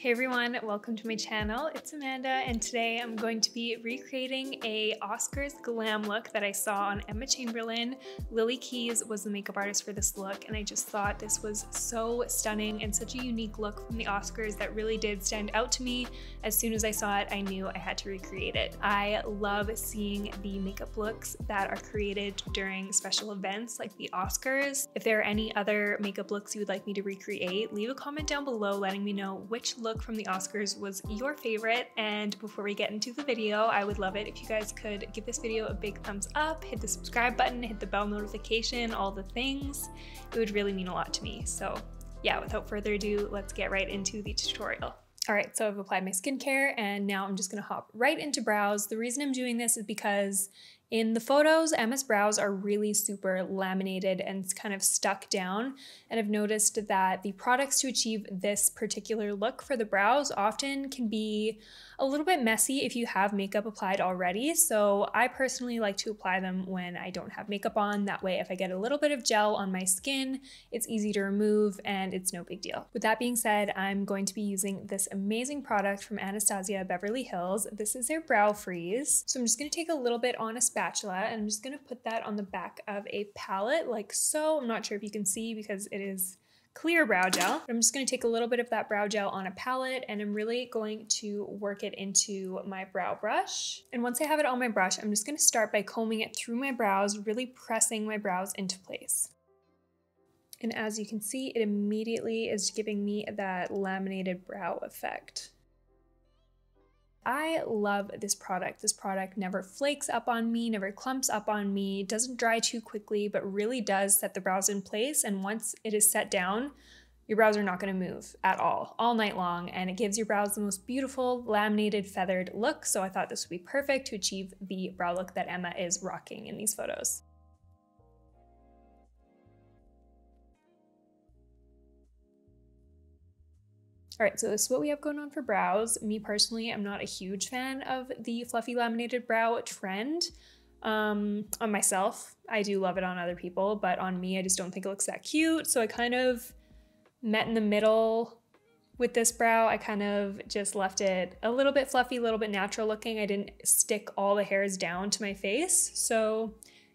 Hey everyone, welcome to my channel. It's Amanda and today I'm going to be recreating a Oscars glam look that I saw on Emma Chamberlain. Lily Keys was the makeup artist for this look and I just thought this was so stunning and such a unique look from the Oscars that really did stand out to me. As soon as I saw it, I knew I had to recreate it. I love seeing the makeup looks that are created during special events like the Oscars. If there are any other makeup looks you would like me to recreate, leave a comment down below letting me know which look from the Oscars was your favorite. And before we get into the video, I would love it if you guys could give this video a big thumbs up, hit the subscribe button, hit the bell notification, all the things. It would really mean a lot to me. So yeah, without further ado, let's get right into the tutorial. All right, so I've applied my skincare and now I'm just gonna hop right into brows. The reason I'm doing this is because in the photos, Emma's brows are really super laminated and kind of stuck down. And I've noticed that the products to achieve this particular look for the brows often can be a little bit messy if you have makeup applied already. So I personally like to apply them when I don't have makeup on. That way, if I get a little bit of gel on my skin, it's easy to remove and it's no big deal. With that being said, I'm going to be using this amazing product from Anastasia Beverly Hills. This is their Brow Freeze. So I'm just gonna take a little bit on a spatula and I'm just gonna put that on the back of a palette like so. I'm not sure if you can see because it is clear brow gel. But I'm just gonna take a little bit of that brow gel on a palette and I'm really going to work it into my brow brush. And once I have it on my brush, I'm just gonna start by combing it through my brows, really pressing my brows into place. And as you can see, it immediately is giving me that laminated brow effect. I love this product. This product never flakes up on me, never clumps up on me, doesn't dry too quickly, but really does set the brows in place. And once it is set down, your brows are not gonna move at all night long. And it gives your brows the most beautiful laminated feathered look. So I thought this would be perfect to achieve the brow look that Emma is rocking in these photos. All right, so this is what we have going on for brows. Me personally, I'm not a huge fan of the fluffy laminated brow trend. On myself, I do love it on other people, but on me, I just don't think it looks that cute. So I kind of met in the middle with this brow. I kind of just left it a little bit fluffy, a little bit natural looking. I didn't stick all the hairs down to my face. So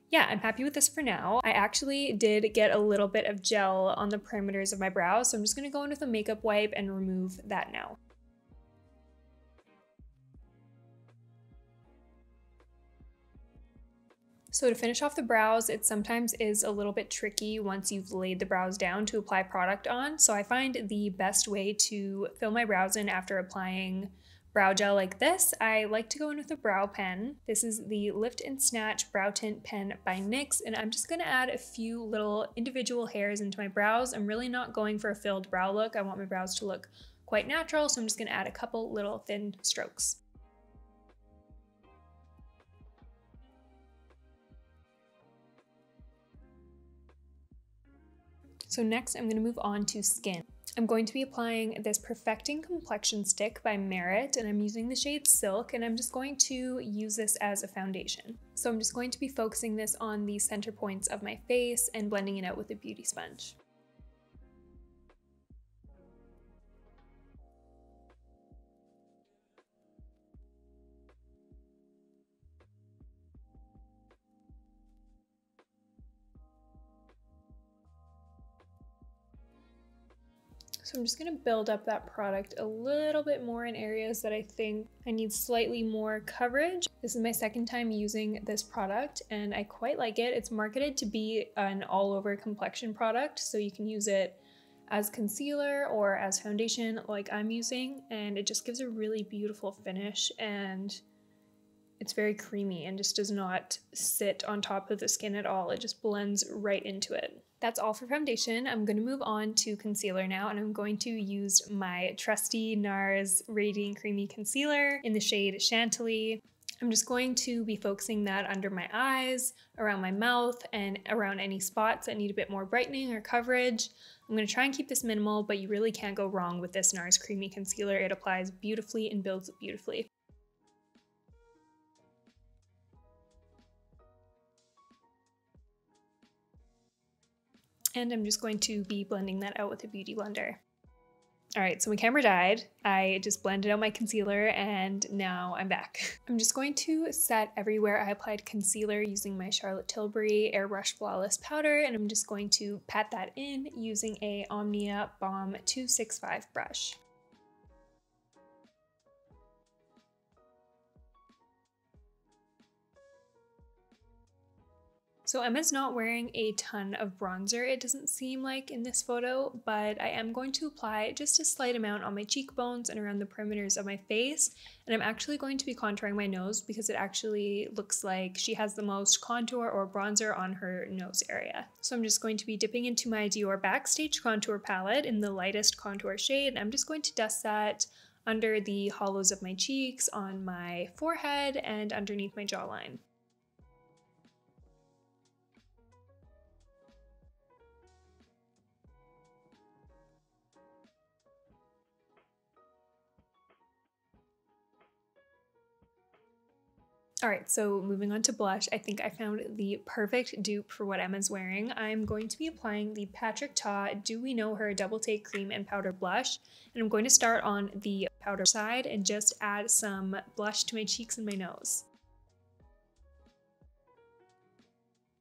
yeah, I'm happy with this for now. I actually did get a little bit of gel on the perimeters of my brows, so I'm just gonna go in with a makeup wipe and remove that now. So to finish off the brows, it sometimes is a little bit tricky once you've laid the brows down to apply product on. So I find the best way to fill my brows in after applying brow gel like this, I like to go in with a brow pen. This is the Lift and Snatch Brow Tint Pen by NYX, and I'm just gonna add a few little individual hairs into my brows. I'm really not going for a filled brow look. I want my brows to look quite natural, so I'm just gonna add a couple little thin strokes. So next I'm gonna move on to skin. I'm going to be applying this Perfecting Complexion Stick by Merit, and I'm using the shade Silk, and I'm just going to use this as a foundation. So I'm just going to be focusing this on the center points of my face and blending it out with a beauty sponge. So I'm just gonna build up that product a little bit more in areas that I think I need slightly more coverage. This is my second time using this product and I quite like it. It's marketed to be an all-over complexion product, so you can use it as concealer or as foundation like I'm using, and it just gives a really beautiful finish and it's very creamy and just does not sit on top of the skin at all. It just blends right into it. That's all for foundation. I'm gonna move on to concealer now, and I'm going to use my trusty Nars Radiant Creamy Concealer in the shade Chantilly. I'm just going to be focusing that under my eyes, around my mouth, and around any spots that need a bit more brightening or coverage. I'm gonna try and keep this minimal, but you really can't go wrong with this Nars Creamy Concealer. It applies beautifully and builds beautifully. And I'm just going to be blending that out with a beauty blender. Alright, so my camera died. I just blended out my concealer and now I'm back. I'm just going to set everywhere I applied concealer using my Charlotte Tilbury Airbrush Flawless Powder, and I'm just going to pat that in using a Omnia Balm 265 brush. So Emma's not wearing a ton of bronzer, it doesn't seem like in this photo, but I am going to apply just a slight amount on my cheekbones and around the perimeters of my face. And I'm actually going to be contouring my nose because it actually looks like she has the most contour or bronzer on her nose area. So I'm just going to be dipping into my Dior Backstage contour palette in the lightest contour shade. And I'm just going to dust that under the hollows of my cheeks, on my forehead, and underneath my jawline. Alright, so moving on to blush, I think I found the perfect dupe for what Emma's wearing. I'm going to be applying the Patrick Ta Do We Know Her Double Take Cream and Powder Blush, and I'm going to start on the powder side and just add some blush to my cheeks and my nose.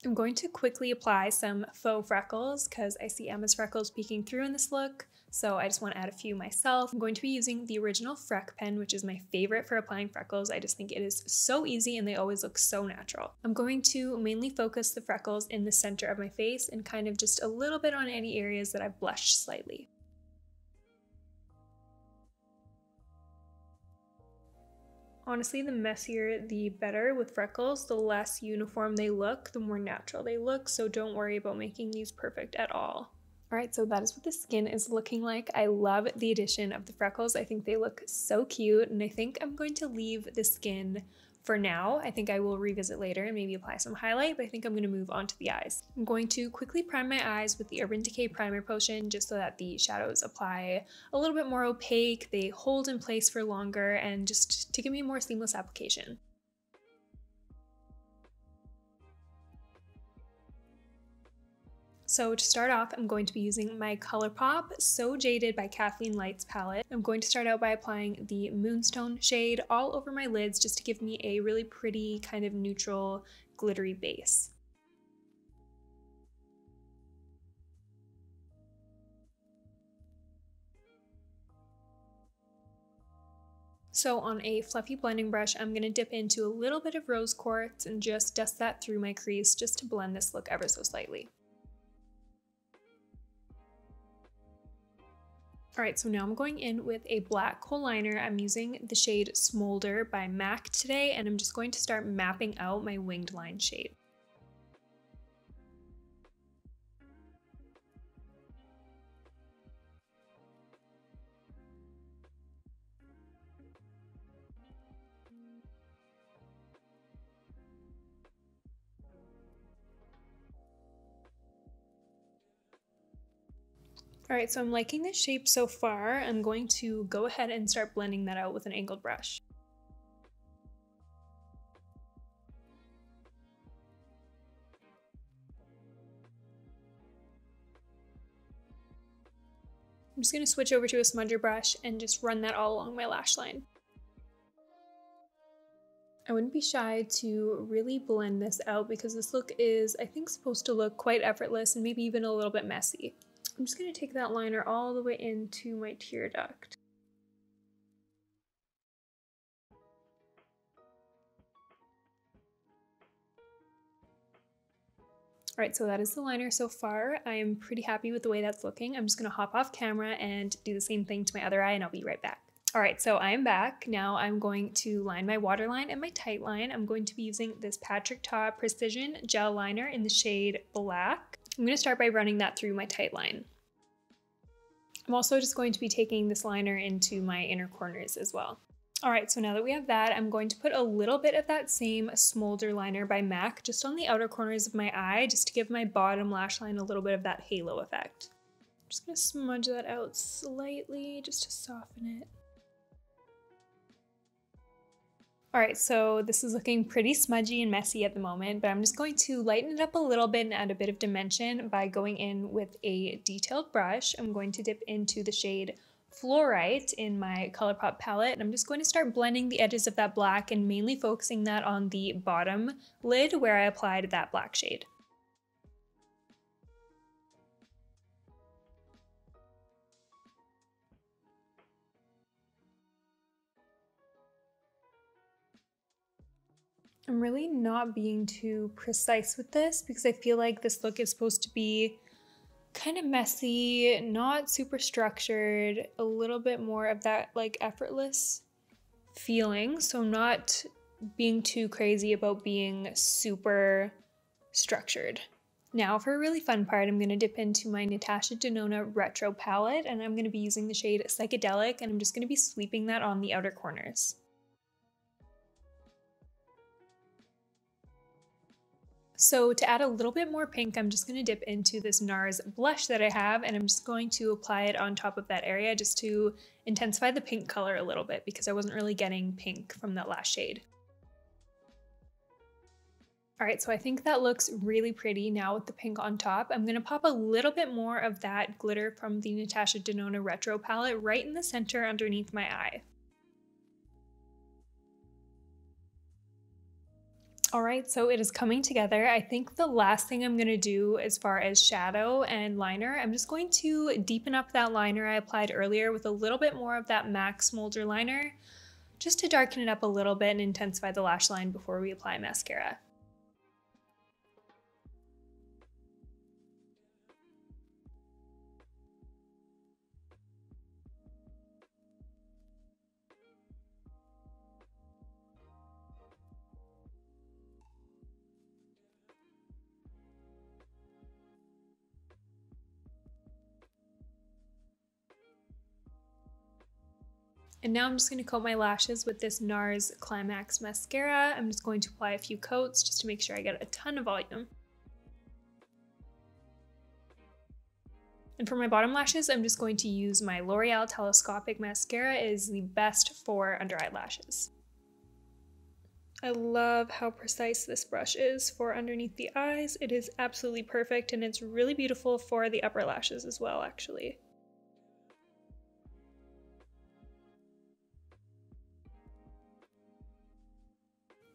I'm going to quickly apply some faux freckles because I see Emma's freckles peeking through in this look, so I just want to add a few myself. I'm going to be using the original Freck pen, which is my favorite for applying freckles. I just think it is so easy and they always look so natural. I'm going to mainly focus the freckles in the center of my face and kind of just a little bit on any areas that I've blushed slightly. Honestly, the messier the better with freckles. The less uniform they look, the more natural they look, so don't worry about making these perfect at all. Alright, so that is what the skin is looking like. I love the addition of the freckles. I think they look so cute, and I think I'm going to leave the skin for now. I think I will revisit later and maybe apply some highlight, but I think I'm going to move on to the eyes. I'm going to quickly prime my eyes with the Urban Decay Primer Potion just so that the shadows apply a little bit more opaque, they hold in place for longer, and just to give me a more seamless application. So to start off, I'm going to be using my ColourPop So Jaded by Kathleen Lights palette. I'm going to start out by applying the Moonstone shade all over my lids just to give me a really pretty kind of neutral glittery base. So on a fluffy blending brush, I'm going to dip into a little bit of rose quartz and just dust that through my crease just to blend this look ever so slightly. Alright, so now I'm going in with a black kohl liner. I'm using the shade Smolder by MAC today, and I'm just going to start mapping out my winged line shade. Alright, so I'm liking this shape so far. I'm going to go ahead and start blending that out with an angled brush. I'm just going to switch over to a smudger brush and just run that all along my lash line. I wouldn't be shy to really blend this out because this look is, I think, supposed to look quite effortless and maybe even a little bit messy. I'm just going to take that liner all the way into my tear duct. Alright, so that is the liner so far. I am pretty happy with the way that's looking. I'm just going to hop off camera and do the same thing to my other eye, and I'll be right back. Alright, so I am back. Now I'm going to line my waterline and my tight line. I'm going to be using this Patrick Ta Precision Gel Liner in the shade Black. I'm going to start by running that through my tight line. I'm also just going to be taking this liner into my inner corners as well. Alright, so now that we have that, I'm going to put a little bit of that same Smolder liner by MAC just on the outer corners of my eye, just to give my bottom lash line a little bit of that halo effect. I'm just going to smudge that out slightly just to soften it. Alright, so this is looking pretty smudgy and messy at the moment, but I'm just going to lighten it up a little bit and add a bit of dimension by going in with a detailed brush. I'm going to dip into the shade Fluorite in my ColourPop palette, and I'm just going to start blending the edges of that black and mainly focusing that on the bottom lid where I applied that black shade. I'm really not being too precise with this because I feel like this look is supposed to be kind of messy, not super structured, a little bit more of that like effortless feeling. So I'm not being too crazy about being super structured. Now for a really fun part, I'm going to dip into my Natasha Denona Retro palette, and I'm going to be using the shade Psychedelic, and I'm just going to be sweeping that on the outer corners. So to add a little bit more pink, I'm just going to dip into this Nars blush that I have, and I'm just going to apply it on top of that area just to intensify the pink color a little bit because I wasn't really getting pink from that last shade. All right, so I think that looks really pretty now with the pink on top. I'm going to pop a little bit more of that glitter from the Natasha Denona Retro palette right in the center underneath my eye. All right, so it is coming together. I think the last thing I'm gonna do as far as shadow and liner, I'm just going to deepen up that liner I applied earlier with a little bit more of that MAC Smolder liner, just to darken it up a little bit and intensify the lash line before we apply mascara. And now I'm just going to coat my lashes with this Nars Climax mascara. I'm just going to apply a few coats just to make sure I get a ton of volume. And for my bottom lashes, I'm just going to use my L'Oreal Telescopic mascara. It is the best for under eye lashes. I love how precise this brush is for underneath the eyes. It is absolutely perfect, and it's really beautiful for the upper lashes as well, actually.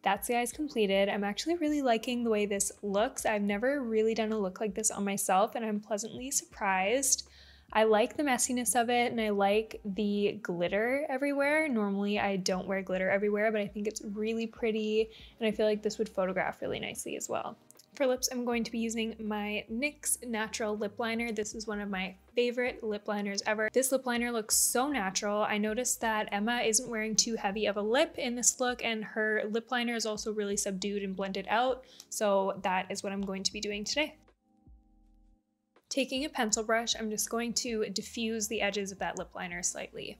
That's the eyes completed. I'm actually really liking the way this looks. I've never really done a look like this on myself, and I'm pleasantly surprised. I like the messiness of it, and I like the glitter everywhere. Normally I don't wear glitter everywhere, but I think it's really pretty, and I feel like this would photograph really nicely as well. For lips, I'm going to be using my NYX Natural Lip Liner. This is one of my favorite lip liners ever. This lip liner looks so natural. I noticed that Emma isn't wearing too heavy of a lip in this look, and her lip liner is also really subdued and blended out. So that is what I'm going to be doing today. Taking a pencil brush, I'm just going to diffuse the edges of that lip liner slightly.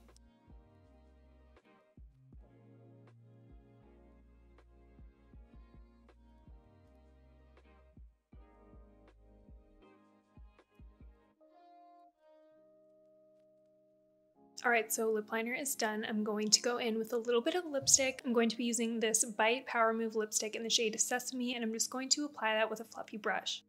All right, so lip liner is done. I'm going to go in with a little bit of lipstick. I'm going to be using this Bite Power Move lipstick in the shade Sesame, and I'm just going to apply that with a fluffy brush.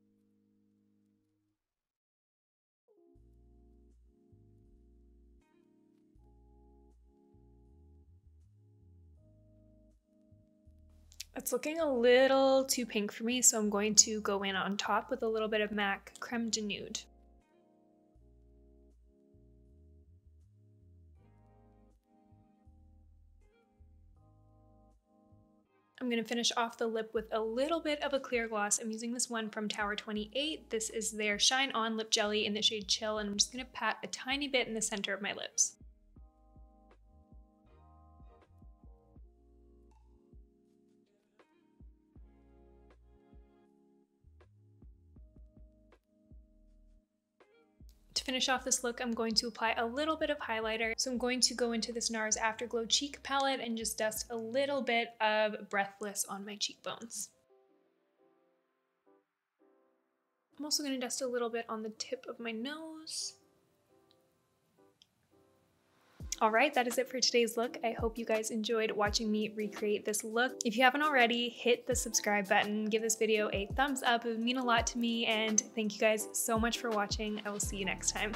It's looking a little too pink for me, so I'm going to go in on top with a little bit of MAC Creme de Nude. I'm going to finish off the lip with a little bit of a clear gloss. I'm using this one from Tower 28. This is their Shine On Lip Jelly in the shade Chill, and I'm just going to pat a tiny bit in the center of my lips. To finish off this look, I'm going to apply a little bit of highlighter. So I'm going to go into this Nars Afterglow Cheek Palette and just dust a little bit of Breathless on my cheekbones. I'm also going to dust a little bit on the tip of my nose. All right, that is it for today's look. I hope you guys enjoyed watching me recreate this look. If you haven't already, hit the subscribe button, give this video a thumbs up. It would mean a lot to me, and thank you guys so much for watching. I will see you next time.